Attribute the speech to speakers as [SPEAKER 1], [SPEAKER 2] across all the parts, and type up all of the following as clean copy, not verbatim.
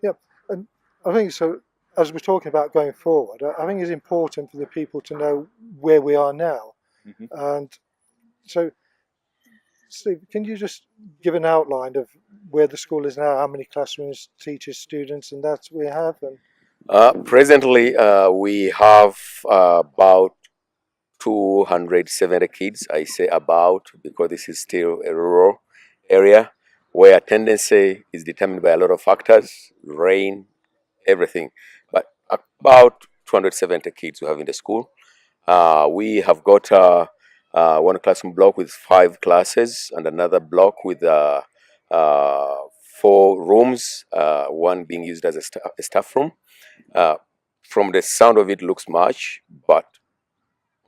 [SPEAKER 1] Yeah, and I think so. As we're talking about going forward, I think it's important for the people to know where we are now.
[SPEAKER 2] Hmm.
[SPEAKER 1] And so, Steve, can you just give an outline of where the school is now, how many classrooms, teachers, students, and that we have? And
[SPEAKER 3] Presently, we have about 270 kids. I say about because this is still a rural area where attendance is determined by a lot of factors, rain, everything. But about 270 kids we have in the school. We have got one classroom block with 5 classes and another block with uh, 4 rooms, one being used as a staff room. Uh, from the sound of it, looks much, but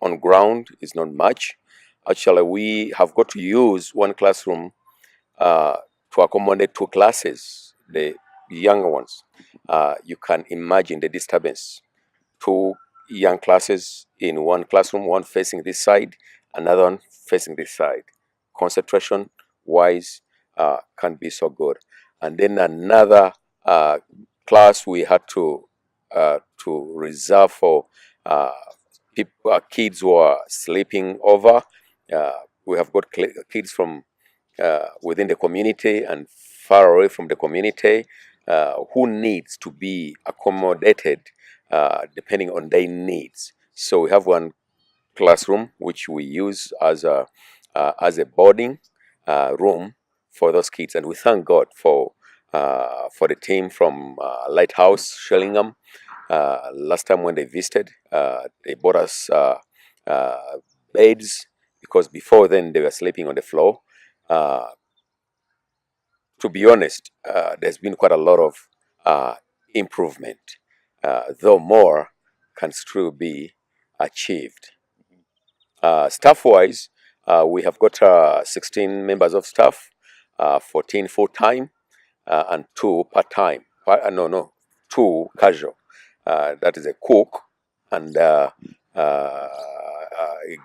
[SPEAKER 3] on ground is not much. Actually, we have got to use one classroom uh, to accommodate 2 classes, the younger ones. You can imagine the disturbance. 2 young classes in one classroom, one facing this side, another one facing this side. Concentration wise can be so good. And then another class we had to reserve for kids who are sleeping over. Uh, we have got kids from within the community and far away from the community who needs to be accommodated depending on their needs. So we have one classroom which we use as a boarding room for those kids, and we thank God for the team from Lighthouse Shillingham. Last time when they visited, they bought us uh, beds because before then they were sleeping on the floor. Uh, to be honest, there's been quite a lot of improvement, though more can still be achieved. Staff-wise, we have got 16 members of staff, 14 full-time and 2 part-time. No, 2 casual. That is a cook and a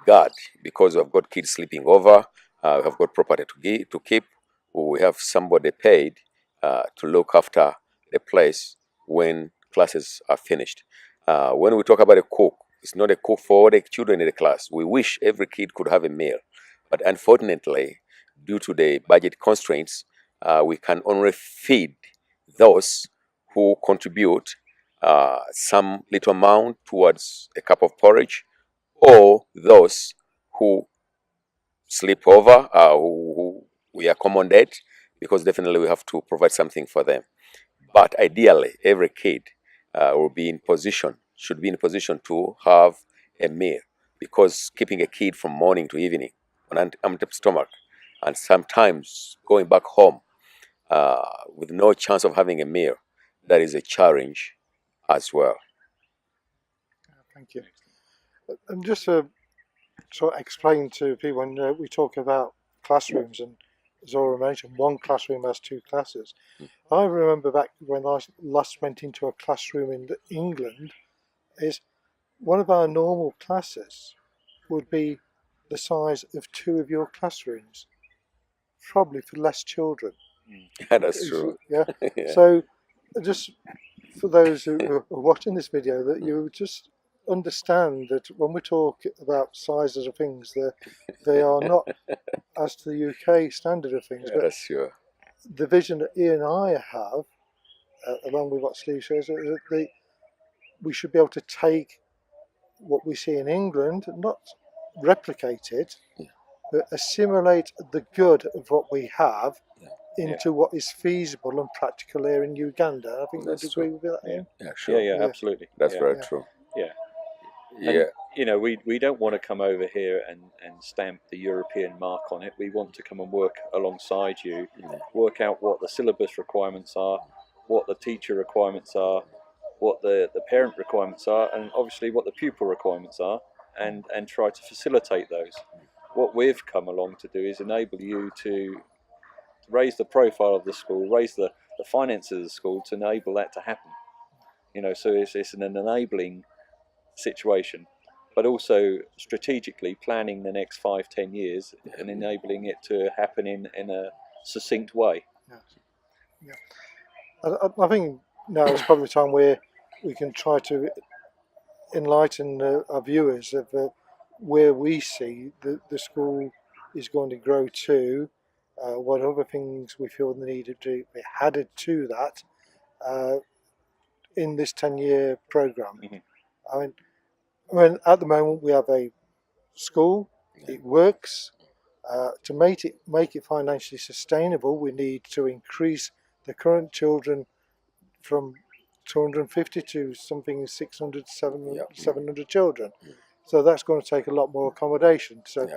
[SPEAKER 3] guard, because we've got kids sleeping over. We have got property to keep. We have somebody paid to look after the place when classes are finished. When we talk about a cook, it's not a cook for the children in the class. We wish every kid could have a meal, but unfortunately, due to the budget constraints, we can only feed those who contribute some little amount towards a cup of porridge, or those who sleep over, who we accommodate, because definitely we have to provide something for them. But ideally, every kid should be in position to have a meal, because keeping a kid from morning to evening on an empty stomach and sometimes going back home with no chance of having a meal, that is a challenge as well.
[SPEAKER 1] thank you. And just to sort of explain to people when we talk about classrooms, and Zora mentioned one classroom has 2 classes. I remember back when I last went into a classroom in England, is one of our normal classes would be the size of 2 of your classrooms, probably for less children.
[SPEAKER 3] Yeah, that's true.
[SPEAKER 1] Yeah.
[SPEAKER 3] Yeah.
[SPEAKER 1] So just for those who are watching this video, that you just understand that when we talk about sizes of things, they are not as to the UK standard of things,
[SPEAKER 3] Yeah,
[SPEAKER 1] but
[SPEAKER 3] that's true.
[SPEAKER 1] the vision that Ian and I have, along with what Steve says, is that we should be able to take what we see in England, not replicate it,
[SPEAKER 3] Yeah.
[SPEAKER 1] but assimilate the good of what we have
[SPEAKER 3] Yeah.
[SPEAKER 1] into what is feasible and practical here in Uganda. I think you'd
[SPEAKER 3] That's
[SPEAKER 1] agree
[SPEAKER 3] true.
[SPEAKER 1] with that,
[SPEAKER 2] Yeah,
[SPEAKER 1] Ian?
[SPEAKER 3] Yeah,
[SPEAKER 2] yeah,
[SPEAKER 3] sure.
[SPEAKER 2] yeah,
[SPEAKER 1] Yeah.
[SPEAKER 2] absolutely.
[SPEAKER 3] That's
[SPEAKER 2] Yeah,
[SPEAKER 3] very
[SPEAKER 1] Yeah.
[SPEAKER 3] true.
[SPEAKER 2] yeah.
[SPEAKER 3] Yeah.
[SPEAKER 2] And you know, we don't want to come over here and stamp the European mark on it. We want to come and work alongside you,
[SPEAKER 3] Yeah.
[SPEAKER 2] work out what the syllabus requirements are, what the teacher requirements are, what the parent requirements are, and obviously what the pupil requirements are, and try to facilitate those. What we've come along to do is enable you to raise the profile of the school, raise the finances of the school to enable that to happen. You know, so it's an enabling situation, but also strategically planning the next 5-10 years and enabling it to happen in a succinct way.
[SPEAKER 1] Yeah. I think now is probably the time where we can try to enlighten our viewers of where we see the school is going to grow to, what other things we feel the need to be added to that in this 10-year program.
[SPEAKER 2] Mm-hmm.
[SPEAKER 1] I mean, at the moment we have a school, it works. To make it financially sustainable, we need to increase the current children from 250 to something 600, 700 children. So that's going to take a lot more accommodation. So,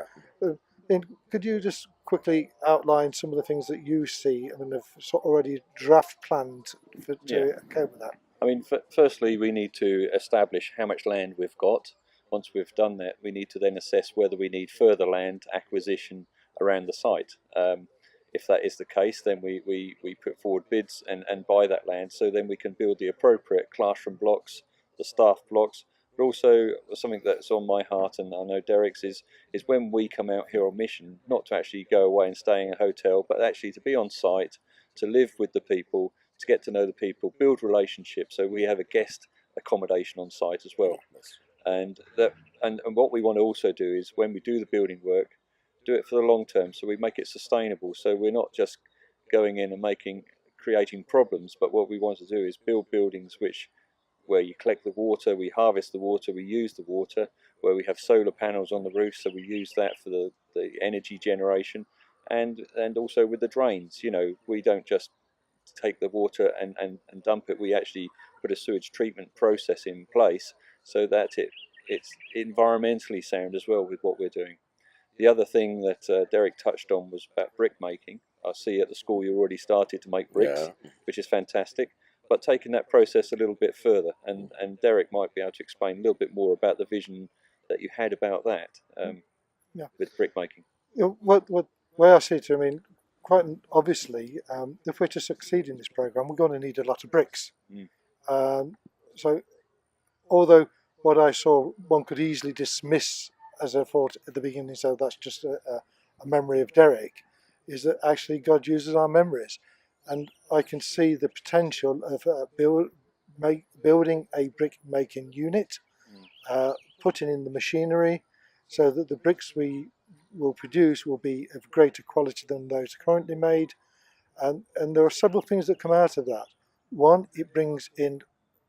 [SPEAKER 1] could you just quickly outline some of the things that you see and have sort of already draft planned to cope with that?
[SPEAKER 2] I mean, firstly, we need to establish how much land we've got. Once we've done that, we need to then assess whether we need further land acquisition around the site. If that is the case, then we put forward bids and buy that land, so then we can build the appropriate classroom blocks, the staff blocks, but also something that's on my heart, and I know Derek's, is when we come out here on mission, not to actually go away and stay in a hotel, but actually to be on site, to live with the people, to get to know the people, build relationships, so we have a guest accommodation on site as well. And what we want to also do is, when we do the building work, do it for the long term, so we make it sustainable, so we're not just going in and creating problems, but what we want to do is build buildings where you collect the water, we harvest the water, we use the water, where we have solar panels on the roof, so we use that for the energy generation, and also with the drains, we don't just take the water and dump it, we actually put a sewage treatment process in place so that it's environmentally sound as well with what we're doing. The other thing that Derek touched on was about brick making. I see at the school you already started to make bricks, which is fantastic, but taking that process a little bit further, and Derek might be able to explain a little bit more about the vision that you had about that with brick making.
[SPEAKER 1] What way I see it, I mean, quite obviously, if we're to succeed in this program, we're going to need a lot of bricks. So, although what I saw, one could easily dismiss as I thought at the beginning, so that's just a memory of Derek, is that actually God uses our memories, and I can see the potential of building a brick making unit, putting in the machinery, so that the bricks we will produce will be of greater quality than those currently made, and there are several things that come out of that. One, it brings in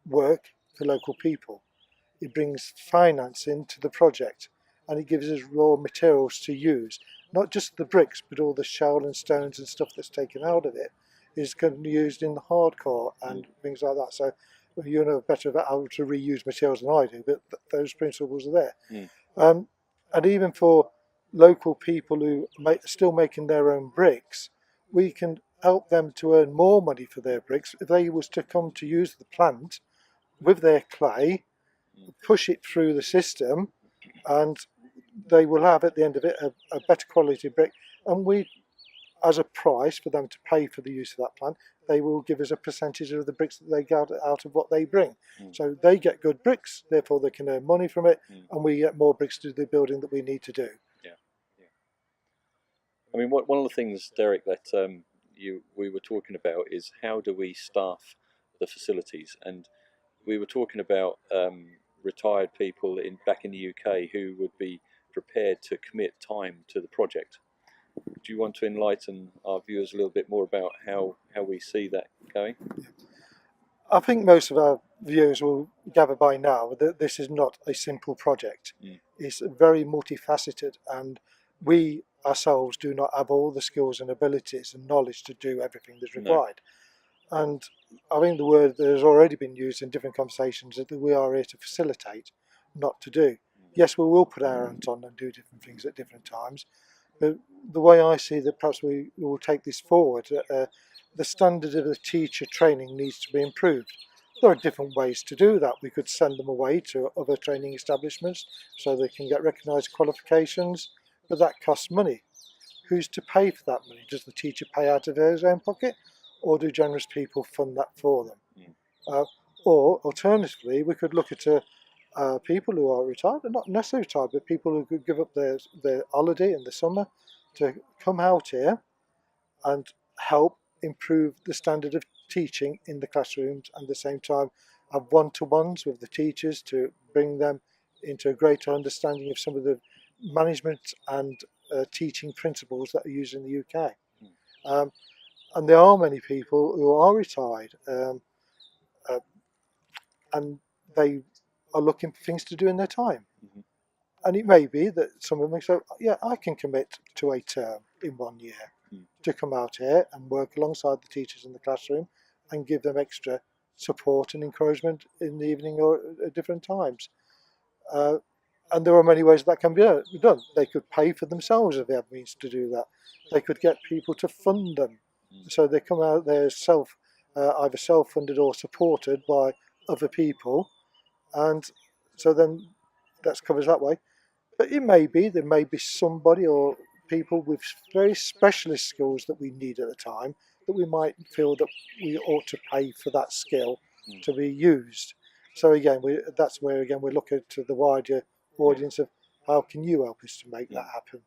[SPEAKER 1] work for local people. It brings finance into the project, and it gives us raw materials to use. Not just the bricks, but all the shell and stones and stuff that's taken out of it is used in the hardcore and things like that. So you know better about how to reuse materials than I do, but those principles are there. And even for local people who are still making their own bricks, we can help them to earn more money for their bricks if they was to come to use the plant with their clay, push it through the system, and they will have at the end of it a better quality brick, and we, as a price for them to pay for the use of that plant, they will give us a percentage of the bricks that they get out of what they bring. So they get good bricks, therefore they can earn money from it, and we get more bricks to do the building that we need to do.
[SPEAKER 2] I mean, one of the things, Derek, that we were talking about is how do we staff the facilities, and we were talking about retired people back in the UK who would be prepared to commit time to the project. Do you want to enlighten our viewers a little bit more about how we see that going?
[SPEAKER 1] I think most of our viewers will gather by now that this is not a simple project. It's very multifaceted, and we ourselves do not have all the skills and abilities and knowledge to do everything that's required. And I think the word that has already been used in different conversations is that we are here to facilitate, not to do. Yes, we will put our hands on and do different things at different times, but the way I see that perhaps we will take this forward, the standard of the teacher training needs to be improved. There are different ways to do that. We could send them away to other training establishments so they can get recognised qualifications, but that costs money. Who's to pay for that money? Does the teacher pay out of his own pocket, or do generous people fund that for them? Or alternatively, we could look at people who are retired, but not necessarily retired, but people who could give up their holiday in the summer to come out here and help improve the standard of teaching in the classrooms, and at the same time have one-to-ones with the teachers to bring them into a greater understanding of some of the management and teaching principles that are used in the UK. And there are many people who are retired, and they are looking for things to do in their time.
[SPEAKER 2] Mm-hmm.
[SPEAKER 1] And it may be that some of them say, yeah, I can commit to a term in 1 year to come out here and work alongside the teachers in the classroom and give them extra support and encouragement in the evening or at different times. And there are many ways that can be done. They could pay for themselves if they have means to do that. They could get people to fund them, so they come out there either self-funded or supported by other people, and so then that's covers that way. But there may be somebody or people with very specialist skills that we need at the time, that we might feel that we ought to pay for that skill to be used. So again, that's where we're looking to the wider audience of how can you help us to make that happen.